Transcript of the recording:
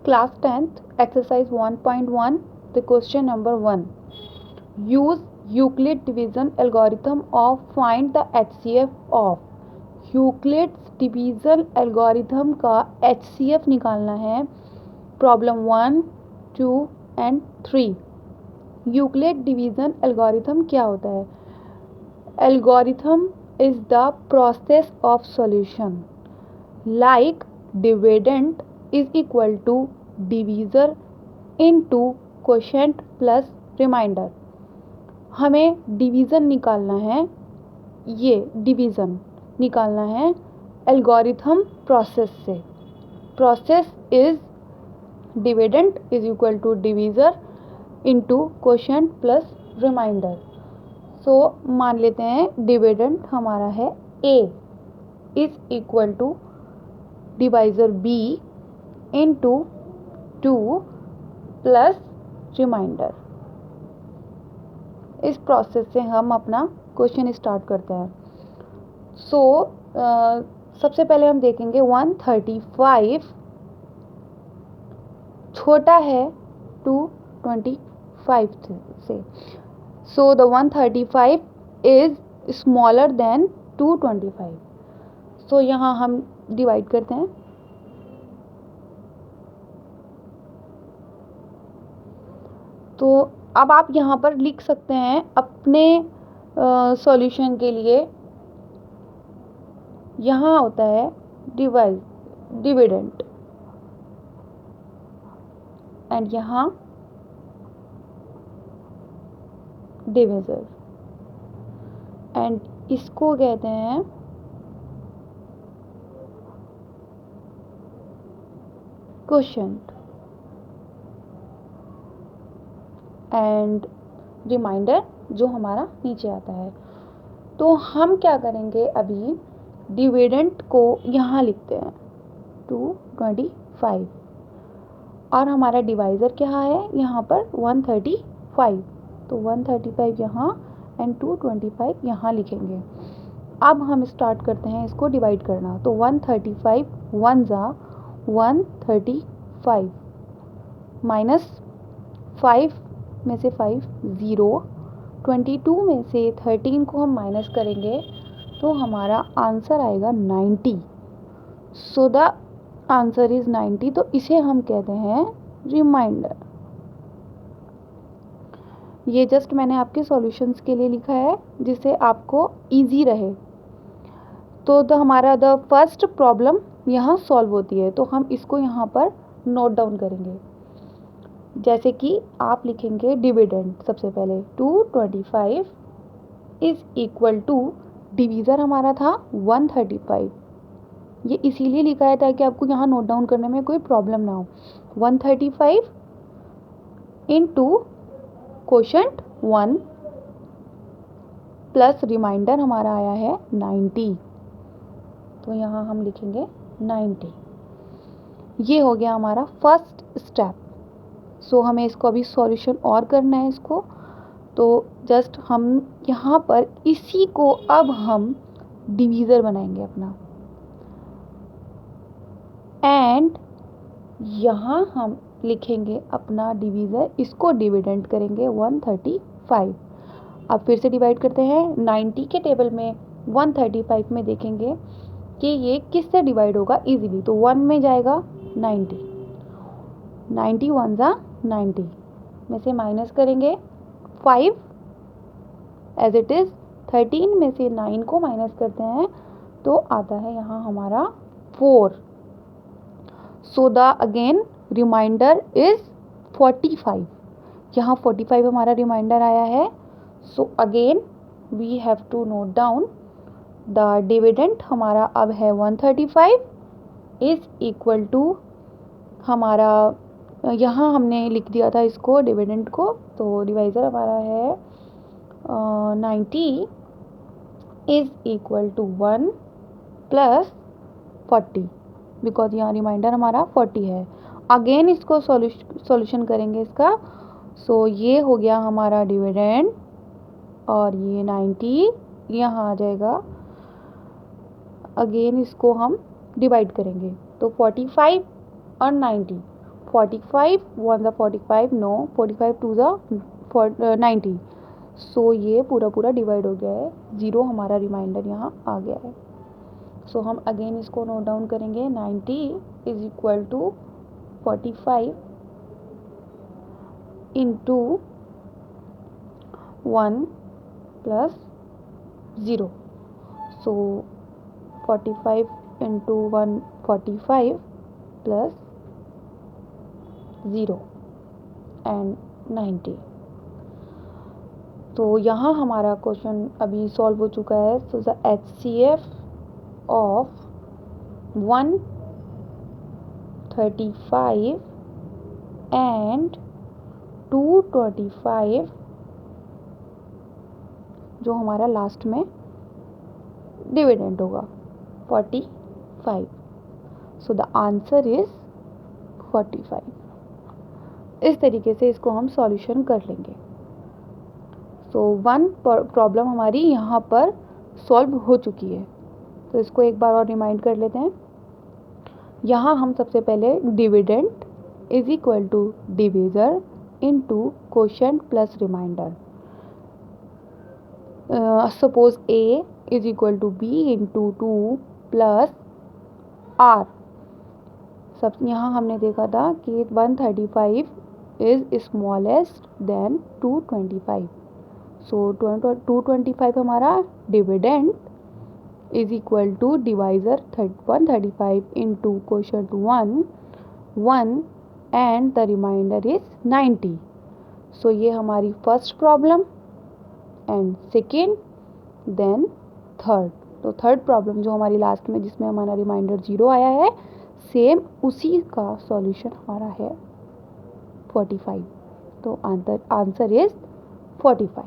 Class 10th, exercise 1.1, the question number 1. Use Euclid division algorithm of find the HCF of. Euclid's division algorithm का HCF निकालना है. Problem 1, 2 and 3. Euclid division algorithm क्या होता है? Algorithm is the process of solution. Like dividend is equal to divisor into quotient plus remainder. हमें division निकालना है, ये डिवीज़न निकालना है एल्गोरिथम प्रोसेस से. Process is dividend is equal to divisor into quotient plus remainder. So मान लेते हैं डिविडेंड हमारा है a is equal to divisor b into 2 plus remainder. इस प्रोसेस से हम अपना क्वेश्चन स्टार्ट करते हैं. सो सबसे पहले हम देखेंगे 135 छोटा है 225 से. So the 135 is smaller than 225. सो यहाँ हम डिवाइड करते हैं. तो अब आप यहाँ पर लिख सकते हैं अपने सॉल्यूशन के लिए. यहाँ होता है डिविडेंड एंड यहाँ डिविज़र एंड इसको कहते हैं क्वोशिएंट एंड रिमाइंडर जो हमारा नीचे आता है. तो हम क्या करेंगे, अभी डिविडेंड को यहाँ लिखते हैं 225 और हमारा डिवाइज़र क्या है यहाँ पर 135. तो 135 यहाँ एंड 225 यहाँ लिखेंगे. अब हम स्टार्ट करते हैं इसको डिवाइड करना. तो 135 1 जा 135 माइनस 5 में से 5 0, 22 में से 13 को हम माइनस करेंगे तो हमारा आंसर आएगा 90. So the answer is 90. तो इसे हम कहते हैं रिमाइंडर. ये जस्ट मैंने आपके सॉल्यूशंस के लिए लिखा है जिससे आपको इजी रहे. तो हमारा द फर्स्ट प्रॉब्लम यहाँ सॉल्व होती है. तो हम इसको यहाँ पर नोट डाउन करेंगे. जैसे कि आप लिखेंगे डिविडेंड सबसे पहले 225 इज इक्वल टू डिवीज़र हमारा था 135. ये इसीलिए लिखा है ताकि आपको यहाँ नोट डाउन करने में कोई प्रॉब्लम ना हो. 135 इनटू क्वोशिएंट 1 प्लस रिमाइंडर हमारा आया है 90. तो यहाँ हम लिखेंगे 90. ये हो गया हमारा फर्स्ट स्टेप. सो हमें इसको अभी सॉल्यूशन और करना है इसको. तो जस्ट हम यहाँ पर इसी को अब हम डिवीज़र बनाएंगे अपना एंड यहाँ हम लिखेंगे अपना डिवीज़र. इसको डिविडेंड करेंगे 135. अब फिर से डिवाइड करते हैं. 90 के टेबल में 135 में देखेंगे कि ये किससे डिवाइड होगा इजीली. तो 1 में जाएगा 90, 91 जा 90 में से माइनस करेंगे 5 एज इट इज़. 13 में से 9 को माइनस करते हैं तो आता है यहाँ हमारा 4. So the again remainder is 45. यहाँ 45 हमारा रिमाइंडर आया है. So again we have to note down the dividend हमारा अब है 135 इज इक्वल टू हमारा यहाँ हमने लिख दिया था इसको डिविडेंड को. तो डिवाइज़र हमारा है 90 is equal to 1 plus 40 because यहाँ रिमाइंडर हमारा 40 है. अगेन इसको सॉल्यूशन करेंगे इसका. सो ये हो गया हमारा डिविडेंड और ये 90 यहाँ आ जाएगा. अगेन इसको हम डिवाइड करेंगे. तो 45 और 90. 45 1 ज़ा 45 नो 45 2 ज़ा 90। सो ये पूरा पूरा डिवाइड हो गया है, 0 हमारा रिमाइंडर यहाँ आ गया है। सो हम अगेन इसको नोट डाउन करेंगे, 90 is equal to 45 into 1 plus 0। So 45 into 1 45 plus 0 and 90। तो यहाँ हमारा क्वेश्चन अभी सॉल्व हो चुका है। So the HCF of 135 and 225 जो हमारा लास्ट में डिविडेंड होगा 45। So the answer is 45। इस तरीके से इसको हम सॉल्यूशन कर लेंगे। सो वन प्रॉब्लम हमारी यहाँ पर सॉल्व हो चुकी है। तो इसको एक बार और रिमाइंड कर लेते हैं। यहाँ हम सबसे पहले dividend is equal to divisor into quotient plus remainder. Suppose A is equal to B into 2 plus R। सब यहाँ हमने देखा था कि 135 इज स्मॉलेस्ट देन 225। सो 225 हमारा dividend is equal to divisor 135 into quotient 1 and the remainder is 90। So ये हमारी first problem and second then third. तो थर्ड प्रॉब्लम जो हमारी लास्ट में जिसमें हमारा रिमाइंडर 0 आया है, सेम उसी का सॉल्यूशन हमारा है 45। तो आंसर इज 45।